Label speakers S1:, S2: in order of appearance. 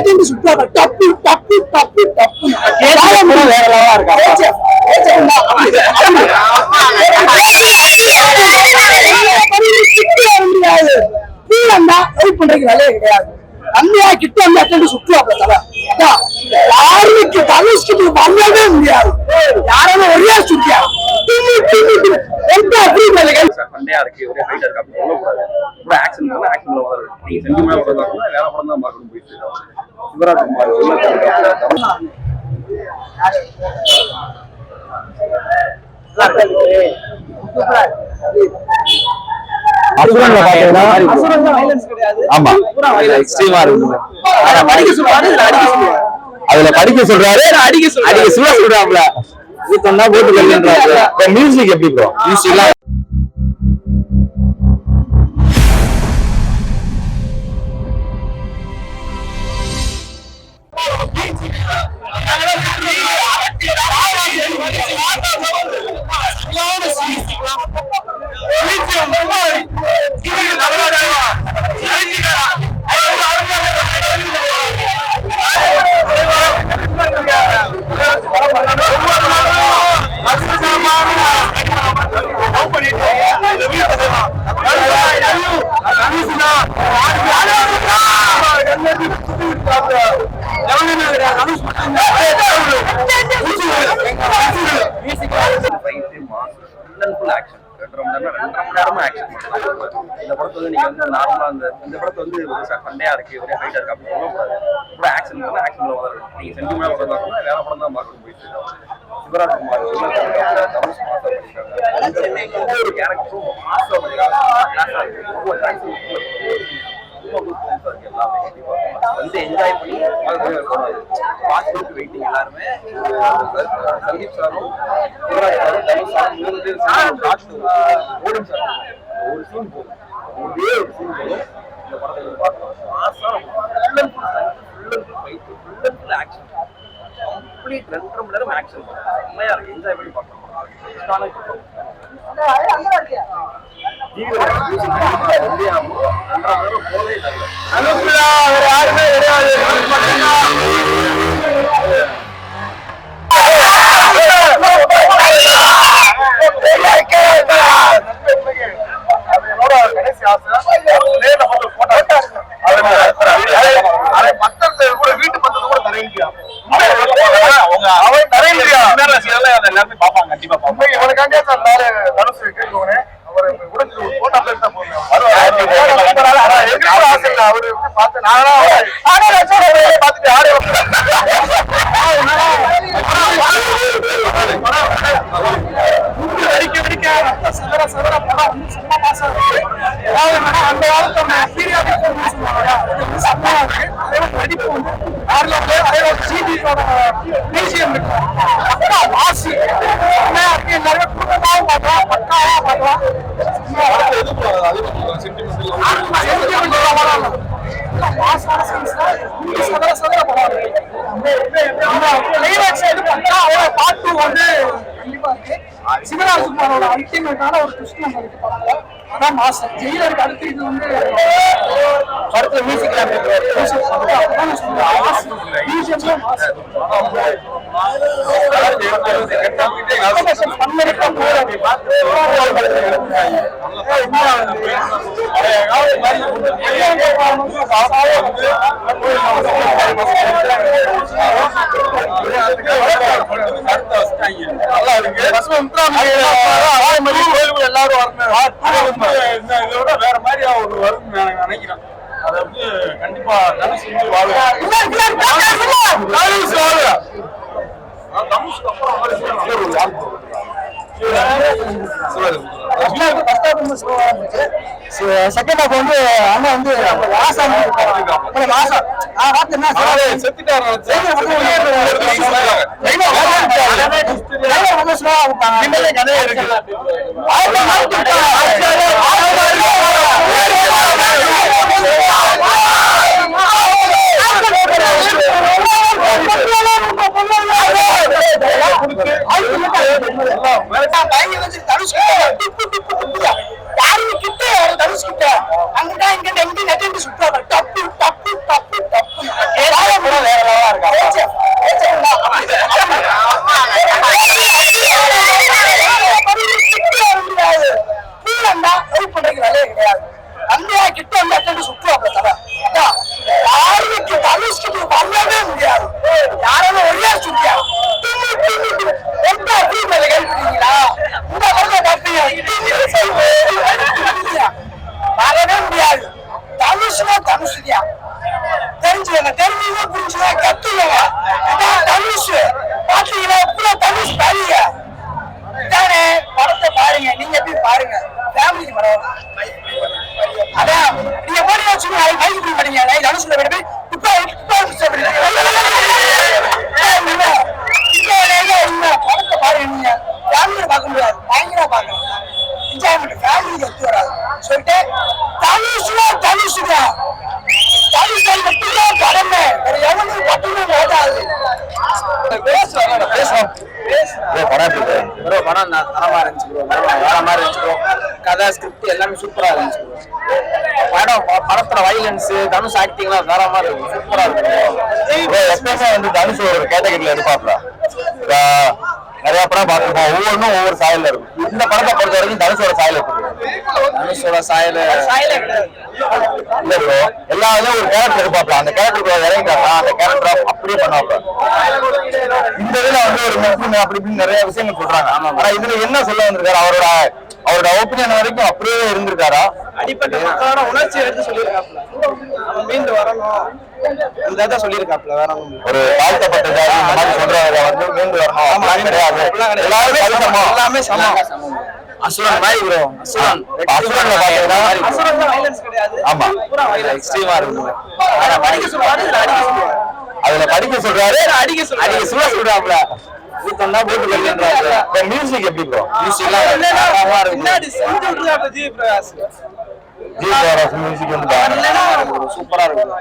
S1: நெட்டின்னு சுற்றுவாங்க. டப்பு டப்பு டப்பு டப்பு
S2: வேற லெவலா இருக்கா?
S1: கிடையாது. அண்மையா கிட்ட வந்து சுற்றுவாங்க. யாருக்கு தனுஷ்கிட்டு வரவே முடியாது. யாராவது ஒரே சுற்றியா
S3: சண்டையா இருக்கு, ஒரே ஃபைட்டா இருக்கு அப்படி சொல்லக்கூடாது. ரொம்ப ஆக்ஷன் பண்ணா ஆக்ஷன்ல வராது. நீங்க சென்டிமெண்டா வரதுனா வேற படம் தான் பார்க்கணும் போயிட்டு சிவராஜ்குமார்
S2: அதுல படிக்க சொல்றாரு, அடிக்க சொல்றாப்ல. போட்டு மியூசிக் எப்படி ப்ரோ? மியூசிக் இந்த படத்தை வந்து நீங்க வந்து நார்மலா இந்த படத்தை வந்து சண்டையா இருக்கு, ஒரே ஃபைட்டா இருக்கு அப்படி சொல்லக்கூடாது. ரொம்ப ஆக்ஷன் பண்ணா ஆக்ஷன்ல வராது. நீங்க சென்டிமெண்டா வரதுனா வேற படம் தான் பார்க்கணும் போயிட்டு சிவராஜ்குமார் ஒரு கேரக்டரும் மாசா வந்து என்ஜாய் பண்ணி வெயிட்டிங். எல்லாருமே சந்தீப் சாரும் சிவராஜ் சாரும் தனுஷ் சாரும் 3 பேர் ஓடும் சார் ஒரு சீன் போதும், ஒரே ஒரு சீன் போதும் இந்த படத்தை பார்க்கலாம். மாசா ஃபுல் ஆக்ஷன் கம்ப்ளீட் 2.5 மணி நேரம் ஆக்ஷன் செம்மையா இருக்கு. என்ஜாய் பண்ணி பார்க்கலாம். யாருமே கிடையாது. கடைசி ஆசை நேரில் வந்து போட்டோ பத்திரத்தை கூட வீட்டு பத்திரத்தை கூட தரையிலியா அவன் தரையிலியா எல்லாருமே பார்ப்பாங்க. கண்டிப்பா பார்ப்பாங்க. இவனுக்காண்டியா சார் தனுசு கேட்கவனே அவரு உடஞ்சு ஒரு போட்டோ எடுத்தா போதும். ஆசை இல்லை அவரு பார்த்து நானும் பார்த்துட்டு ஆடே சதர சதர படம் செம்ம மாசம் இருக்கு. அந்த காலத்துல செம்மையா இருக்கு. அதே மாதிரி நடிப்பு வந்து அதே ஒரு சிபியோட மியூசியம் இருக்கு. பக்கா வாசி செம்மையா இருக்கு. எல்லாருமே கூட்டமாவும் பார்க்கலாம், பக்காவா பார்க்கலாம். மாசான சதர சதர படம் இருக்கு. பாட்டு வந்து கண்டிப்பா இருக்கு. சிவராஜ்குமாரோட அல்டிமேட்டான ஒரு ட்விஸ்ட் நம்ம இருக்கு படத்துல. அதான் மாசம் ஜெயிலருக்கு அடுத்து இது வந்து படத்துல மியூசிக் எல்லாரும் இதோட வேற மாதிரி அவர் வரும் நினைக்கிறேன். அதை வந்து கண்டிப்பா தனுஷ் வந்து செகண்ட் ஹாஃப் வந்து அண்ணன் வந்து தனுஷ் கிட்ட அங்கிட்ட இங்க சுற்றுவாங்க. டப்பு டப்பு டப்பு டப்பு
S4: படம் எப்படி
S5: ப்ரோ படம் தரமா இருந்துச்சு ப்ரோ. வேற மாதிரி இருந்துச்சு ப்ரோ. கதை ஸ்கிரிப்ட் எல்லாமே சூப்பரா இருந்துச்சு ப்ரோ. படத்துல வைலன்ஸ் தனுஷ் ஆக்டிங்லாம் வேற மாதிரி இருக்கும். சூப்பரா இருக்கும்.
S4: எப்பவுமே வந்து தனுஷ் ஒரு கேட்டகரியில இருப்பாப்ல. நிறைய படம் பார்த்துருப்போம், ஒவ்வொன்றும் ஒவ்வொரு சாயல்ல இருக்கும். இந்த படத்தை பொறுத்த வரைக்கும் தனுஷோட சாயல் எப்படி?
S5: தனுஷோட சாயல்
S4: இல்ல ப்ரோ, எல்லா இதுலயும் ஒரு கேரக்டர் இருப்பாப்ல. அந்த கேரக்டர் இறங்கிட்டாப்ல, அந்த கேரக்டர் அப்படியே பண்ணுவாப்ல. இந்த இதுல வந்து ஒரு மெசேஜ் அப்படி இப்படின்னு நிறைய விஷயங்கள் சொல்றாங்க. ஆனா இதுல என்ன சொல்ல வந்திருக்காரு? அவரோட ஒப்பீனியன் வரைக்கும் அப்படியே இருந்திருக்காரா?
S5: அடிப்பட்ட மக்களோட உணர்ச்சி எடுத்து சொல்லியிருக்காப்ல. நம்ம மீண்டு வரணும் இதான் சொல்லியிருக்காப்ல. வேற
S4: ஒரு தாழ்த்தப்பட்ட ஜாதி இந்த மாதிரி சொல்றவங்க வந்து மீண்டு வரணும் கிடையாது.
S5: எல்லாமே சமம். அசுரன் மாதிரி ப்ரோ. அசுரன்
S4: அசுரன்ல பாத்தீங்கன்னா
S5: அசுரன் வைலன்ஸ் கிடையாது.
S4: ஆமா,
S5: பூரா வைலன்ஸ் எக்ஸ்ட்ரீமா இருக்கு. ஆனா படிக்க சொல்றாரு, அடிக்க சொல்றாரு.
S4: அதுல படிக்க சொல்றாரு,
S5: அடிக்க சொல்றாப்ல.
S4: தான் போட்டு கல்வின்றாரு. மியூசிக் எப்படி ப்ரோ?
S5: மியூசிக்லாம் பின்னாடி செஞ்சு விட்டுறாப்ல ஜி பிரகாஷ்.
S4: ஜி பிரகாஷ் மியூசிக் வந்து
S5: சூப்பரா இருக்கும்.